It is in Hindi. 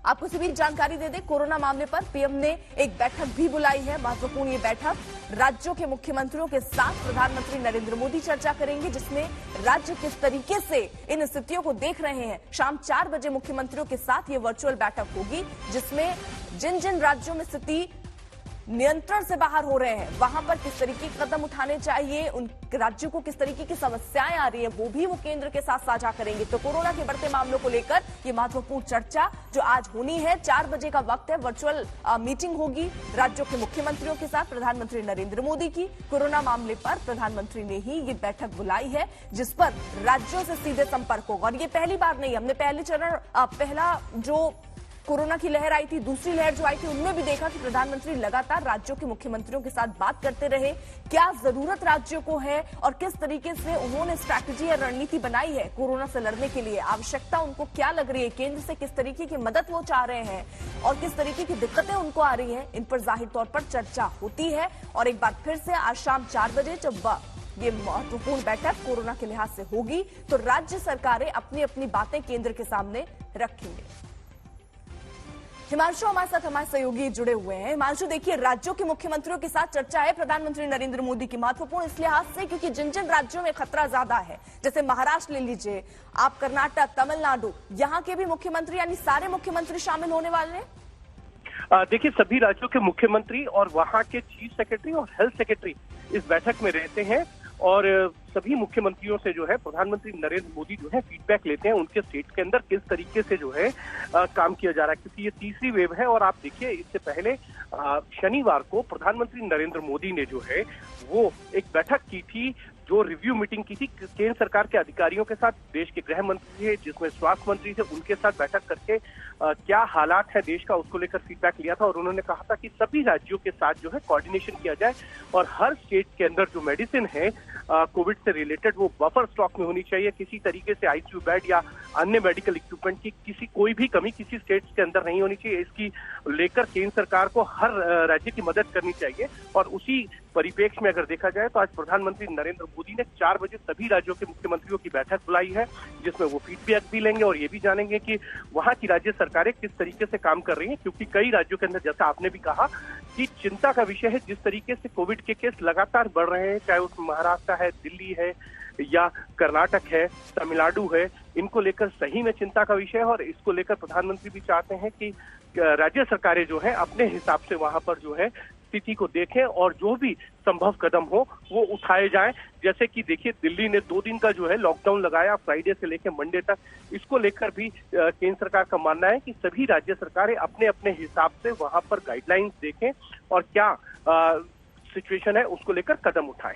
आपको सभी जानकारी दे दें, कोरोना मामले पर पीएम ने एक बैठक भी बुलाई है। महत्वपूर्ण ये बैठक राज्यों के मुख्यमंत्रियों के साथ प्रधानमंत्री नरेंद्र मोदी चर्चा करेंगे, जिसमें राज्य किस तरीके से इन स्थितियों को देख रहे हैं। शाम 4 बजे मुख्यमंत्रियों के साथ ये वर्चुअल बैठक होगी, जिसमें जिन जिन राज्यों में स्थिति नियंत्रण से बाहर हो रहे हैं वहां पर किस तरीके के कदम उठाने चाहिए, उन राज्यों को किस तरीके की समस्याएं आ रही है वो भी वो केंद्र के साथ साझा करेंगे। तो कोरोना के बढ़ते मामलों को लेकर ये महत्वपूर्ण चर्चा जो आज होनी है, 4 बजे का वक्त है। वर्चुअल मीटिंग होगी राज्यों के मुख्यमंत्रियों के साथ प्रधानमंत्री नरेंद्र मोदी की। कोरोना मामले पर प्रधानमंत्री ने ही ये बैठक बुलाई है, जिस पर राज्यों से सीधे संपर्क होगा। और ये पहली बार नहीं, हमने पहला जो कोरोना की लहर आई थी, दूसरी लहर जो आई थी, उनमें भी देखा कि प्रधानमंत्री लगातार राज्यों के मुख्यमंत्रियों के साथ बात करते रहे, क्या जरूरत राज्यों को है और किस तरीके से उन्होंने स्ट्रैटेजी या रणनीति बनाई है कोरोना से लड़ने के लिए। आवश्यकता उनको क्या लग रही है, केंद्र से किस तरीके की मदद वो चाह रहे हैं और किस तरीके की दिक्कतें उनको आ रही हैं, इन पर जाहिर तौर पर चर्चा होती है। और एक बार फिर से आज शाम 4 बजे जब ये महत्वपूर्ण बैठक कोरोना के लिहाज से होगी, तो राज्य सरकारें अपनी अपनी बातें केंद्र के सामने रखेंगे। हिमांशु हमारे साथ, हमारे सहयोगी जुड़े हुए हैं। हिमांशु, देखिए, राज्यों के मुख्यमंत्रियों के साथ चर्चा है प्रधानमंत्री नरेंद्र मोदी की, महत्वपूर्ण इस लिहाज से क्योंकि जिन जिन राज्यों में खतरा ज्यादा है, जैसे महाराष्ट्र ले लीजिए आप, कर्नाटक, तमिलनाडु, यहाँ के भी मुख्यमंत्री यानी सारे मुख्यमंत्री शामिल होने वाले हैं। देखिए, सभी राज्यों के मुख्यमंत्री और वहाँ के चीफ सेक्रेटरी और हेल्थ सेक्रेटरी इस बैठक में रहते हैं और सभी मुख्यमंत्रियों से जो है प्रधानमंत्री नरेंद्र मोदी जो है फीडबैक लेते हैं उनके स्टेट के अंदर किस तरीके से जो है काम किया जा रहा है, क्योंकि ये तीसरी वेव है। और आप देखिए, इससे पहले शनिवार को प्रधानमंत्री नरेंद्र मोदी ने जो है वो एक बैठक की थी, जो रिव्यू मीटिंग की थी केंद्र सरकार के अधिकारियों के साथ। देश के गृह मंत्री थे, जिसमें स्वास्थ्य मंत्री थे, उनके साथ बैठक करके क्या हालात है देश का उसको लेकर फीडबैक लिया था। और उन्होंने कहा था कि सभी राज्यों के साथ जो है कोऑर्डिनेशन किया जाए और हर स्टेट के अंदर जो मेडिसिन है कोविड से रिलेटेड वो बफर स्टॉक में होनी चाहिए। किसी तरीके से आईसीयू बेड या अन्य मेडिकल इक्विपमेंट की कोई भी कमी किसी स्टेट्स के अंदर नहीं होनी चाहिए। इसकी लेकर केंद्र सरकार को हर राज्य की मदद करनी चाहिए। और उसी परिप्रेक्ष्य में अगर देखा जाए तो आज प्रधानमंत्री नरेंद्र मोदी ने 4 बजे सभी राज्यों के मुख्यमंत्रियों की बैठक बुलाई है, जिसमें वो फीडबैक भी लेंगे और ये भी जानेंगे कि वहां की राज्य सरकारें किस तरीके से काम कर रही हैं। क्योंकि कई राज्यों के अंदर, जैसा आपने भी कहा, कि चिंता का विषय है जिस तरीके से कोविड के केस लगातार बढ़ रहे हैं, चाहे उसमें महाराष्ट्र है, दिल्ली है या कर्नाटक है, तमिलनाडु है, इनको लेकर सही में चिंता का विषय है। और इसको लेकर प्रधानमंत्री भी चाहते हैं कि राज्य सरकारें जो है अपने हिसाब से वहां पर जो है स्थिति को देखें और जो भी संभव कदम हो वो उठाए जाएं। जैसे कि देखिए, दिल्ली ने 2 दिन का जो है लॉकडाउन लगाया, फ्राइडे से लेकर मंडे तक। इसको लेकर भी केंद्र सरकार का मानना है कि सभी राज्य सरकारें अपने अपने हिसाब से वहां पर गाइडलाइंस देखें और क्या सिचुएशन है उसको लेकर कदम उठाएं।